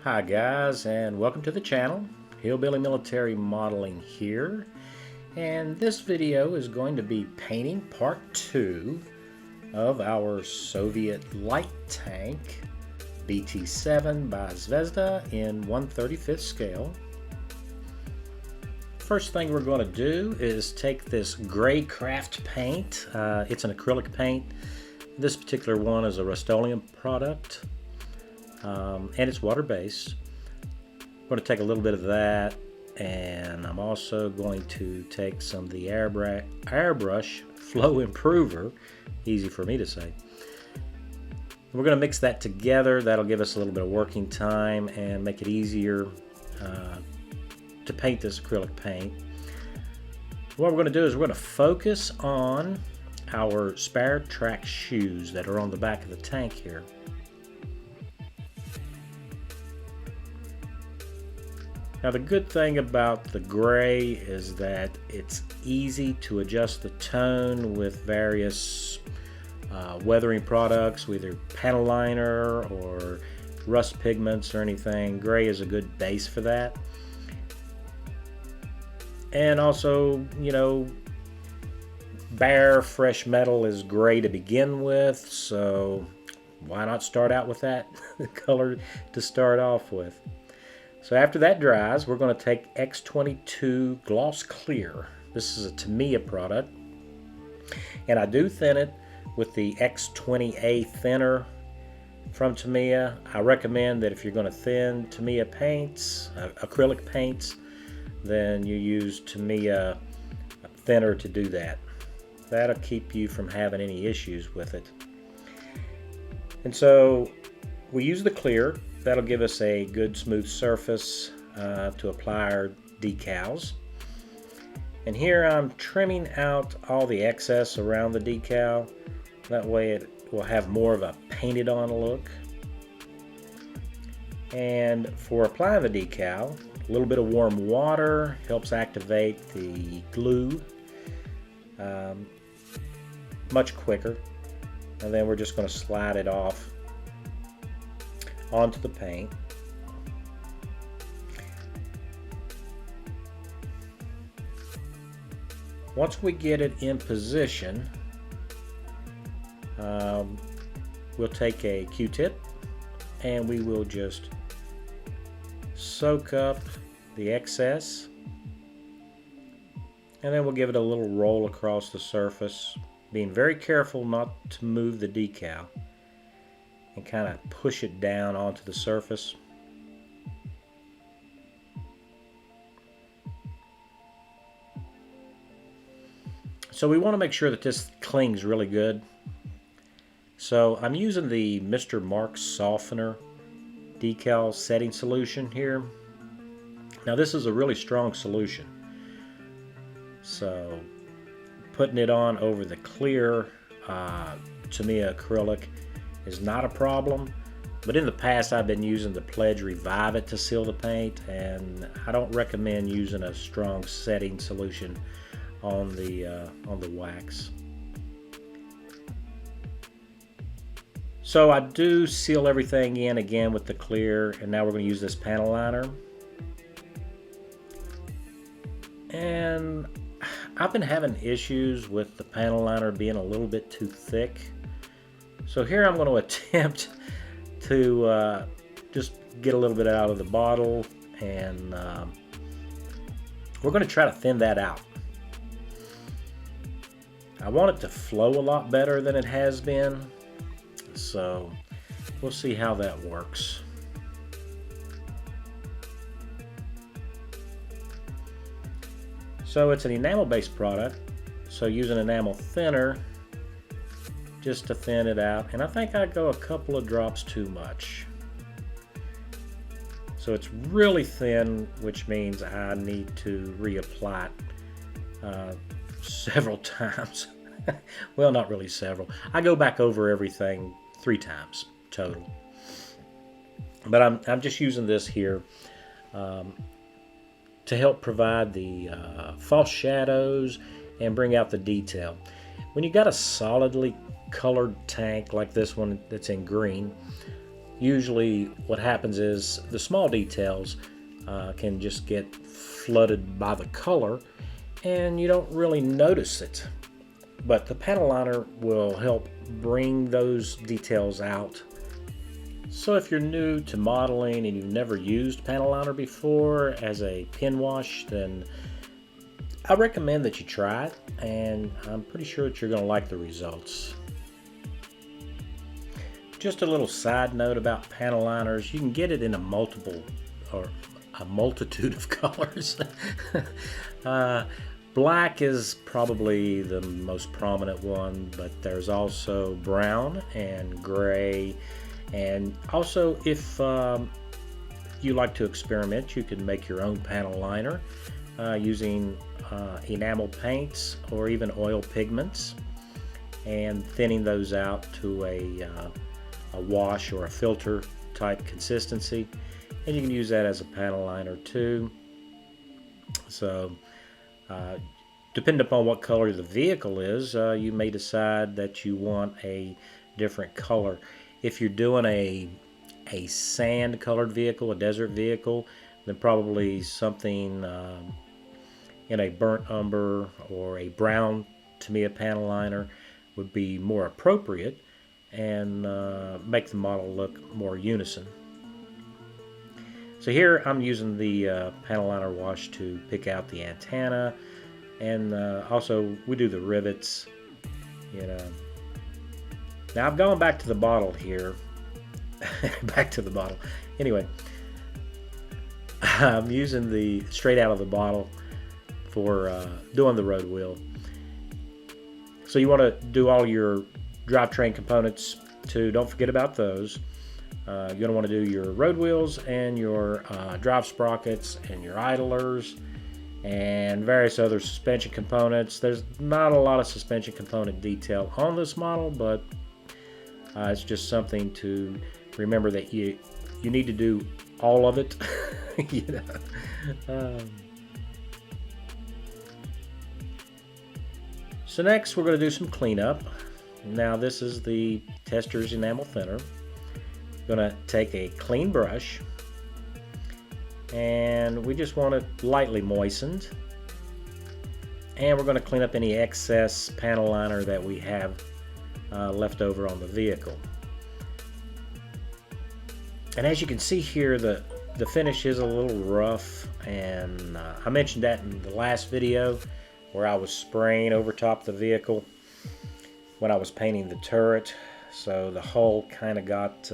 Hi guys, and welcome to the channel. Hillbilly Military Modeling here, and this video is going to be painting part 2 of our Soviet light tank BT-7 by Zvezda in 1/35th scale. First thing we're going to do is take this gray craft paint. It's an acrylic paint. This particular one is a Rust-Oleum product. And it's water-based. I'm going to take a little bit of that, and I'm also going to take some of the airbrush flow improver, easy for me to say. We're going to mix that together. That'll give us a little bit of working time and make it easier to paint this acrylic paint. What we're going to do is we're going to focus on our spare track shoes that are on the back of the tank here. Now the good thing about the gray is that it's easy to adjust the tone with various weathering products, either panel liner or rust pigments or anything. Gray is a good base for that. And also, you know, bare fresh metal is gray to begin with, so why not start out with that color to start off with. So after that dries, we're going to take X22 Gloss Clear. This is a Tamiya product, and I do thin it with the X20A thinner from Tamiya. I recommend that if you're going to thin Tamiya paints, acrylic paints, then you use Tamiya thinner to do that. That'll keep you from having any issues with it. And so we use the clear. That'll give us a good smooth surface to apply our decals. And here I'm trimming out all the excess around the decal. That way it will have more of a painted on look. And for applying the decal, a little bit of warm water helps activate the glue much quicker. And then we're just going to slide it off onto the paint. Once we get it in position, we'll take a Q-tip and we will just soak up the excess, and then we'll give it a little roll across the surface, being very careful not to move the decal, and kind of push it down onto the surface. So we want to make sure that this clings really good. So I'm using the Mr. Marks Softener decal setting solution here. Now this is a really strong solution. So putting it on over the clear Tamiya acrylic is not a problem, but in the past I've been using the Pledge Revive It to seal the paint, and I don't recommend using a strong setting solution on the wax. So I do seal everything in again with the clear, and now we're going to use this panel liner. And I've been having issues with the panel liner being a little bit too thick. So here I'm going to attempt to just get a little bit out of the bottle, and we're going to try to thin that out. I want it to flow a lot better than it has been, so we'll see how that works. So it's an enamel-based product, so use an enamel thinner just to thin it out, and I think I go a couple of drops too much. So it's really thin, which means I need to reapply it several times. Well, not really several. I go back over everything 3 times total. But I'm just using this here to help provide the false shadows and bring out the detail. When you got a solidly colored tank like this one that's in green, usually what happens is the small details can just get flooded by the color and you don't really notice it. But the panel liner will help bring those details out. So if you're new to modeling and you've never used panel liner before as a pen wash, then I recommend that you try it, and I'm pretty sure that you're going to like the results. Just a little side note about panel liners: you can get it in a multitude of colors. Black is probably the most prominent one, but there's also brown and gray, and also if you like to experiment, you can make your own panel liner using enamel paints or even oil pigments, and thinning those out to a wash or a filter type consistency, and you can use that as a panel liner too. So depending upon what color the vehicle is, you may decide that you want a different color. If you're doing a sand colored vehicle, a desert vehicle, then probably something in a burnt umber or a brown Tamiya panel liner would be more appropriate and make the model look more unison. So here I'm using the panel liner wash to pick out the antenna, and also we do the rivets, you know. Now I've gone back to the bottle here. Back to the bottle. Anyway, I'm using the straight out of the bottle for doing the road wheel. So you want to do all your drivetrain components too. Don't forget about those. You're going to want to do your road wheels and your drive sprockets and your idlers and various other suspension components. There's not a lot of suspension component detail on this model, but it's just something to remember that you need to do all of it. You know. So next we're going to do some cleanup. Now this is the Tester's enamel thinner. Going to take a clean brush, and we just want it lightly moistened, and we're going to clean up any excess panel liner that we have left over on the vehicle. And as you can see here, the finish is a little rough, and I mentioned that in the last video where I was spraying over top the vehicle when I was painting the turret. So the hull kind of got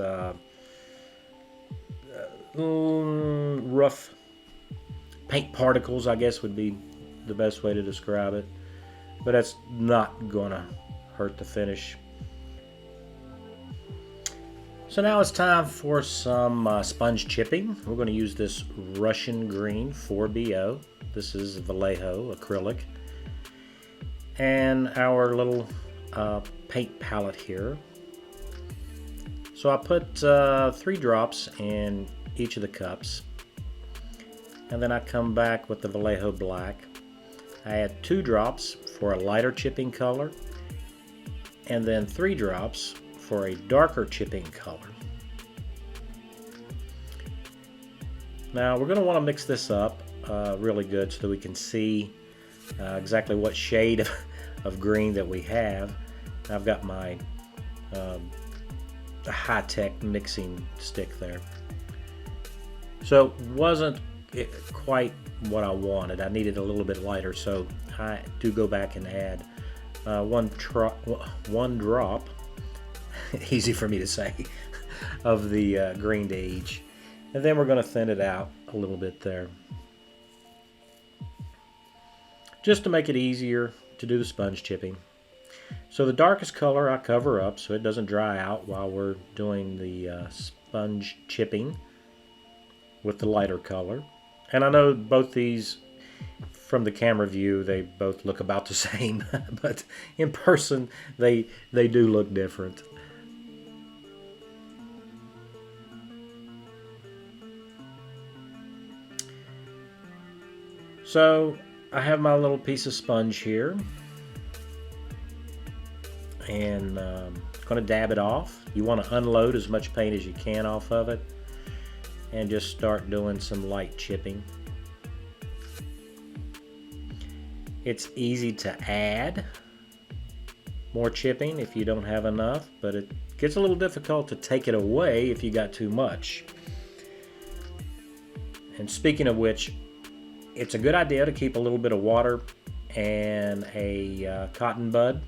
rough paint particles, I guess would be the best way to describe it. But that's not gonna hurt the finish. So now it's time for some sponge chipping. We're going to use this Russian green 4BO. This is Vallejo acrylic. And our little paint palette here. So I put 3 drops in each of the cups, and then I come back with the Vallejo black. I add 2 drops for a lighter chipping color, and then 3 drops for a darker chipping color. Now we're going to want to mix this up really good so that we can see exactly what shade of green that we have. I've got my high-tech mixing stick there. So wasn't quite what I wanted. I needed a little bit lighter, so I do go back and add one drop, easy for me to say, of the green to each. And then we're going to thin it out a little bit there, just to make it easier to do the sponge chipping. So the darkest color I cover up so it doesn't dry out while we're doing the sponge chipping with the lighter color. And I know both these, from the camera view, they both look about the same, but in person they do look different. So I have my little piece of sponge here, and of going to dab it off. You want to unload as much paint as you can off of it and just start doing some light chipping. It's easy to add more chipping if you don't have enough, but it gets a little difficult to take it away if you got too much. And speaking of which, it's a good idea to keep a little bit of water and a cotton bud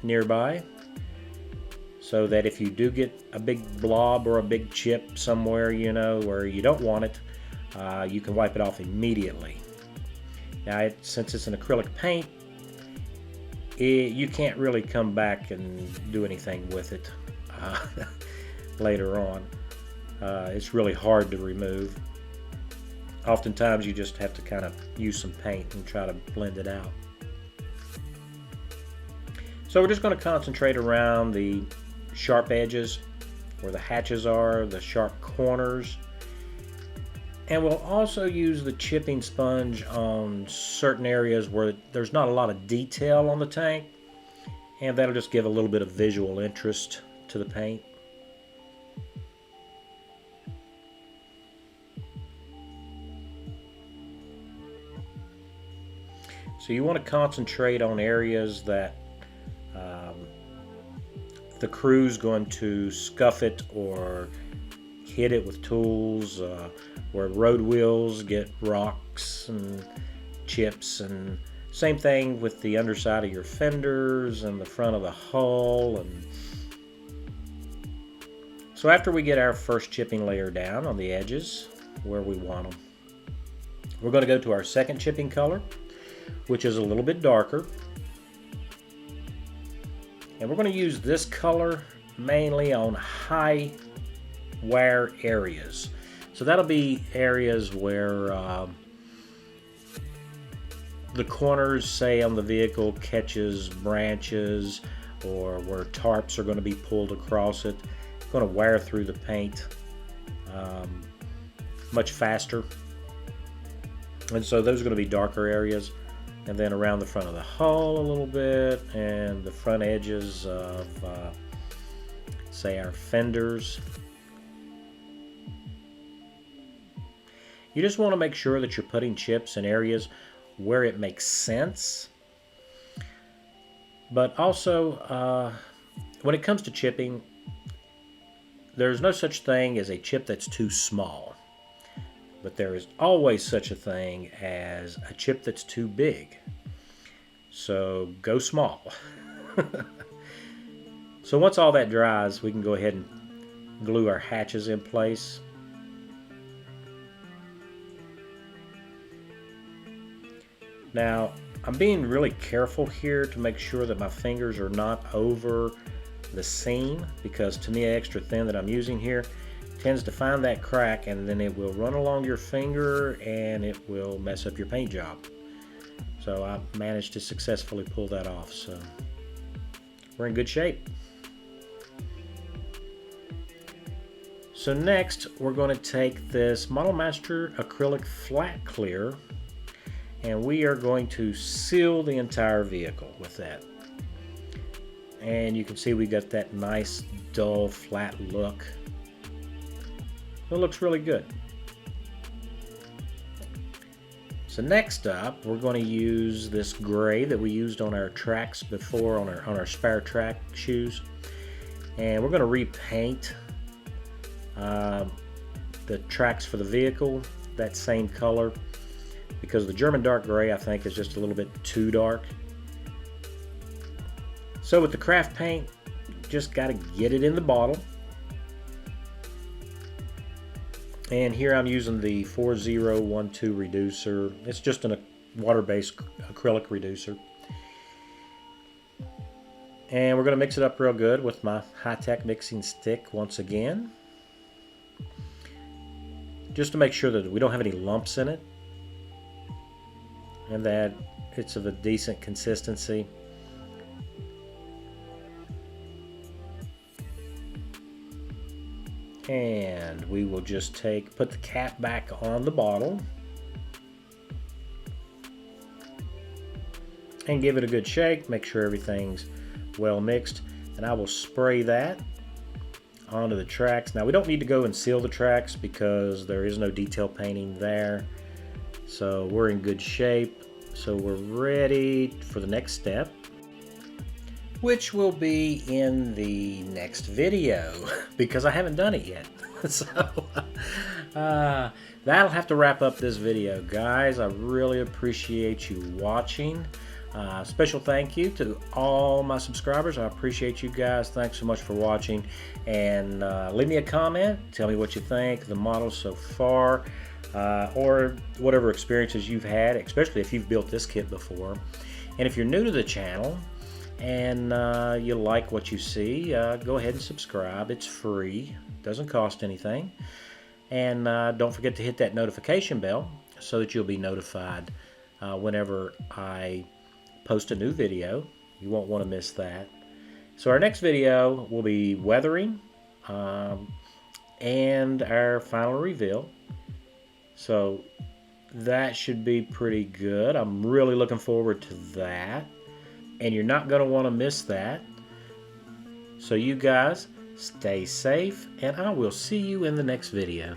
nearby, so that if you do get a big blob or a big chip somewhere, you know, where you don't want it, you can wipe it off immediately. Now, since it's an acrylic paint, you can't really come back and do anything with it later on. It's really hard to remove. Oftentimes you just have to kind of use some paint and try to blend it out. So we're just going to concentrate around the sharp edges where the hatches are, the sharp corners. And we'll also use the chipping sponge on certain areas where there's not a lot of detail on the tank, and that'll just give a little bit of visual interest to the paint. So you want to concentrate on areas that the crew's going to scuff it or hit it with tools, where road wheels get rocks and chips, and same thing with the underside of your fenders and the front of the hull. And so after we get our first chipping layer down on the edges where we want them, we're going to go to our second chipping color, which is a little bit darker. And we're going to use this color mainly on high wear areas. So that'll be areas where the corners, say on the vehicle, catches branches, or where tarps are going to be pulled across it. It's going to wear through the paint much faster. And so those are going to be darker areas. And then around the front of the hull a little bit, and the front edges of, say, our fenders. You just want to make sure that you're putting chips in areas where it makes sense. But also, when it comes to chipping, there's no such thing as a chip that's too small. But there is always such a thing as a chip that's too big. So go small. So once all that dries, we can go ahead and glue our hatches in place. Now, I'm being really careful here to make sure that my fingers are not over the seam, because to me, extra thin that I'm using here tends to find that crack, and then it will run along your finger and it will mess up your paint job. So I managed to successfully pull that off, so we're in good shape. So next we're going to take this Model Master acrylic flat clear, and we are going to seal the entire vehicle with that. And you can see we got that nice dull flat look. It looks really good. So next up, we're going to use this gray that we used on our tracks before, on our spare track shoes, and we're going to repaint the tracks for the vehicle that same color, because the German dark gray, I think, is just a little bit too dark. So with the craft paint, just got to get it in the bottle. And here I'm using the 4012 reducer. It's just a water-based acrylic reducer. And we're going to mix it up real good with my high-tech mixing stick once again, just to make sure that we don't have any lumps in it and that it's of a decent consistency. And we will just put the cap back on the bottle and give it a good shake. Make sure everything's well mixed. and I will spray that onto the tracks. Now we don't need to go and seal the tracks because there is no detail painting there, so we're in good shape. So we're ready for the next step, which will be in the next video because I haven't done it yet. So that'll have to wrap up this video, guys. I really appreciate you watching. Special thank you to all my subscribers. I appreciate you guys. Thanks so much for watching, and leave me a comment. Tell me what you think of the model so far, or whatever experiences you've had, especially if you've built this kit before. And if you're new to the channel and you like what you see, go ahead and subscribe. It's free, doesn't cost anything. And don't forget to hit that notification bell so that you'll be notified whenever I post a new video. You won't want to miss that. So our next video will be weathering and our final reveal. So that should be pretty good. I'm really looking forward to that, and you're not going to want to miss that. So you guys stay safe, and I will see you in the next video.